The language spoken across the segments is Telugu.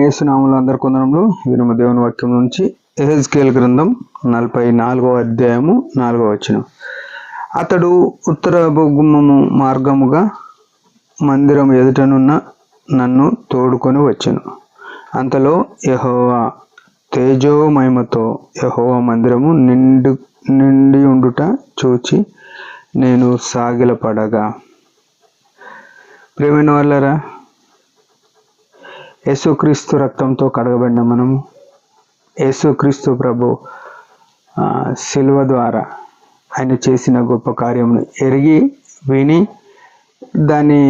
యేసునామములో అందరి కొందరంలో వినుమ దేవుని వాక్యం నుంచి యెహెజ్కేలు గ్రంథం 44వ అధ్యాయము 4వ వచనం. అతడు ఉత్తరపు గుమ్మము మార్గముగా మందిరం ఎదుటనున్న నన్ను తోడుకొని వచ్చెను. అంతలో యెహోవా తేజోమహిమతో యెహోవా మందిరము నిండి ఉండుట చూచి నేను సాగిలపడగా. ప్రియమైన వాళ్ళరా, యేసుక్రీస్తు రక్తంతో కడగబడిన మనము యేసుక్రీస్తు ప్రభు శిలువ ద్వారా ఆయన చేసిన గొప్ప కార్యమును ఎరిగి విని దాన్ని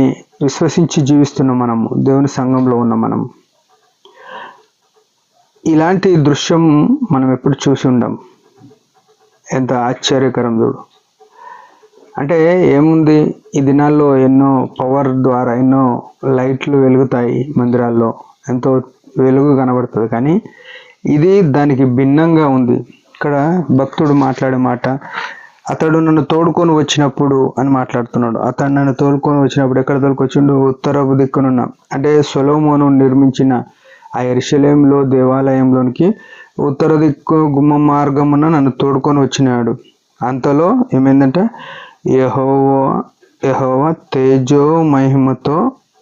విశ్వసించి జీవిస్తున్న మనము, దేవుని సంఘంలో ఉన్న మనము, ఇలాంటి దృశ్యం మనం ఎప్పుడు చూసి ఉండం. ఎంత ఆశ్చర్యకరం చూడు. అంటే ఏముంది, ఈ దినాల్లో ఎన్నో పవర్ ద్వారా ఎన్నో లైట్లు వెలుగుతాయి, మందిరాల్లో ఎంతో వెలుగు కనబడుతుంది. కానీ ఇది దానికి భిన్నంగా ఉంది. ఇక్కడ భక్తుడు మాట్లాడే మాట, అతడు నన్ను తోడుకొని వచ్చినప్పుడు అని మాట్లాడుతున్నాడు. అతడు నన్ను తోడుకొని వచ్చినప్పుడు ఎక్కడ తోలుకొచ్చిండు? ఉత్తరపు దిక్కునున్న, అంటే సొలొమోను నిర్మించిన ఆ యెరూషలేములో దేవాలయంలోనికి ఉత్తర దిక్కు గుమ్మ మార్గమున నన్ను తోడుకొని వచ్చినాడు. అంతలో ఏమైందంటే యెహోవా తేజో మహిమతో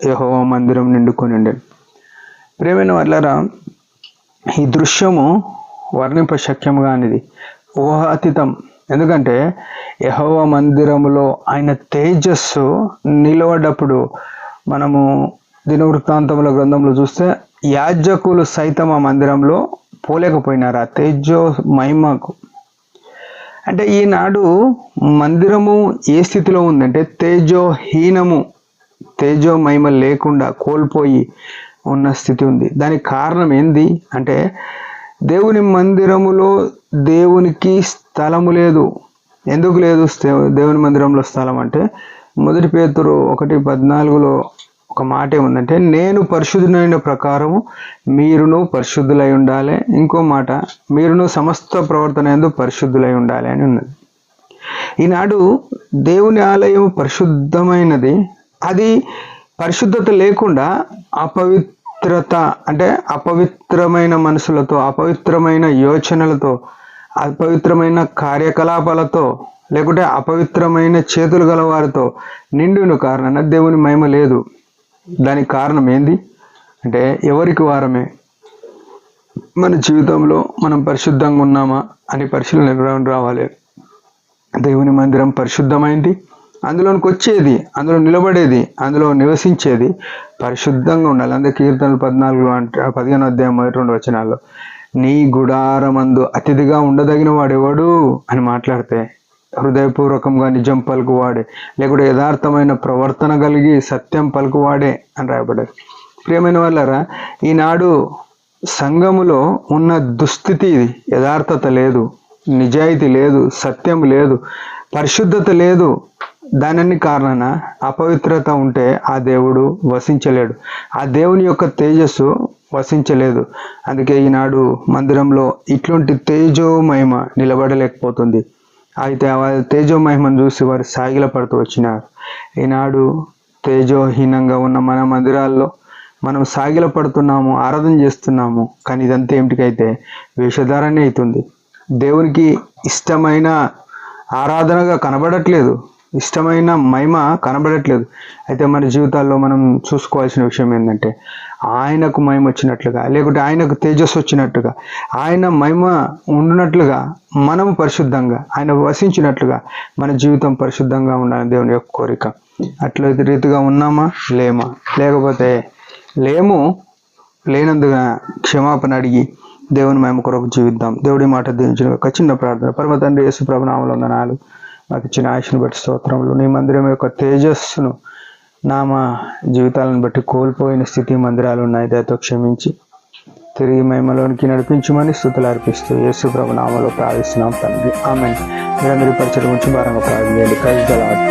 యెహోవా మందిరం నిండుకొని ఉండేది. ప్రియమైన వాళ్ళరా, ఈ దృశ్యము వర్ణింపశక్యము కానిది, ఊహాతీతం. ఎందుకంటే యెహోవా మందిరములో ఆయన తేజస్సు నిలబడ్డప్పుడు మనము దినవృత్తాంతముల గ్రంథంలో చూస్తే యాజకులు సైతం ఆ మందిరంలో పోలేకపోయినారు ఆ తేజో మహిమకు. అంటే ఈనాడు మందిరము ఏ స్థితిలో ఉందంటే తేజోహీనము, తేజో మహిమ లేకుండా కోల్పోయి ఉన్న స్థితి ఉంది. దానికి కారణం ఏంది అంటే దేవుని మందిరములో దేవునికి స్థలము లేదు. ఎందుకు లేదు దేవుని మందిరంలో స్థలం అంటే, 1 పేతురు 1:14 ఒక మాట ఏముందంటే, నేను పరిశుద్ధులైన ప్రకారము మీరును పరిశుద్ధులై ఉండాలి. ఇంకో మాట, మీరును సమస్త ప్రవర్తన యందు పరిశుద్ధులై ఉండాలి అని ఉన్నది. ఈనాడు దేవుని ఆలయం పరిశుద్ధమైనది. అది పరిశుద్ధత లేకుండా అపవిత్రత, అంటే అపవిత్రమైన మనసులతో, అపవిత్రమైన యోచనలతో, అపవిత్రమైన కార్యకలాపాలతో, లేకుంటే అపవిత్రమైన చేతులు గల వారితో నిండిన కారణాన దేవుని మహిమ లేదు. దానికి కారణం ఏంది అంటే, ఎవరికి వారమే మన జీవితంలో మనం పరిశుద్ధంగా ఉన్నామా అని పరిశీలన రావాలి. దేవుని మందిరం పరిశుద్ధమైంది. అందులోనికి వచ్చేది, అందులో నిలబడేది, అందులో నివసించేది పరిశుద్ధంగా ఉండాలి. అందుకే కీర్తనలు 15వ అధ్యాయం 1-2 వచనాల్లో, నీ గుడారమందు అతిథిగా ఉండదగిన వాడెవడు అని మాట్లాడితే, హృదయపూర్వకంగా నిజం పలుకువాడే, లేకుంటే యథార్థమైన ప్రవర్తన కలిగి సత్యం పలుకువాడే అని రాయబడ్డారు. ప్రియమైన వాళ్ళరా, ఈనాడు సంఘములో ఉన్న దుస్థితి ఇది. యథార్థత లేదు, నిజాయితీ లేదు, సత్యం లేదు, పరిశుద్ధత లేదు. దాని కారణాన అపవిత్రత ఉంటే ఆ దేవుడు వసించలేడు, ఆ దేవుని యొక్క తేజస్సు వసించలేదు. అందుకే ఈనాడు మందిరంలో ఇట్లాంటి తేజో మహిమ నిలబడలేకపోతుంది. అయితే ఆ తేజో మహిమను చూసి వారు సాగిల పడుతూ వచ్చినారు. ఈనాడు తేజోహీనంగా ఉన్న మన మందిరాల్లో మనం సాగిల పడుతున్నాము, ఆరాధన చేస్తున్నాము. కానీ ఇదంతా ఏమిటికైతే వేషధారణే అవుతుంది. దేవునికి ఇష్టమైన ఆరాధనగా కనబడట్లేదు, ఇష్టమైన మహిమ కనబడట్లేదు. అయితే మన జీవితాల్లో మనం చూసుకోవాల్సిన విషయం ఏంటంటే, ఆయనకు మహిమ వచ్చినట్లుగా, లేకుంటే ఆయనకు తేజస్సు వచ్చినట్టుగా, ఆయన మహిమ ఉండినట్లుగా మనము పరిశుద్ధంగా, ఆయన వసించినట్లుగా మన జీవితం పరిశుద్ధంగా ఉండాలని దేవుని యొక్క కోరిక. అట్లా రీతిగా ఉన్నామా, లేమా? లేకపోతే లేనందుగా క్షమాపణ అడిగి దేవుని మహిమ కొరకు జీవిద్దాం. దేవుడి మాట దీవించిన ఒక చిన్న ప్రార్థన. పరమ తండ్రి యేసు ప్రభు నామములో వందనాలు. మాకు ఇచ్చిన ఆయుష్ను బట్టి స్తోత్రములు. నీ మందిరం యొక్క తేజస్సును మా జీవితాలను బట్టి కోల్పోయిన స్థితి మందిరాలు ఉన్నాయి. దయతో క్షమించి తిరిగి మహిమలోనికి నడిపించమని స్తుతులు అర్పిస్తూ యేసు ప్రభు నామములో ప్రార్థిస్తున్నాం తండ్రి, ఆమేన్. మీరందరి పరిచయం గురించి భారంగా ప్రార్థన చేయండి. Praise the lord.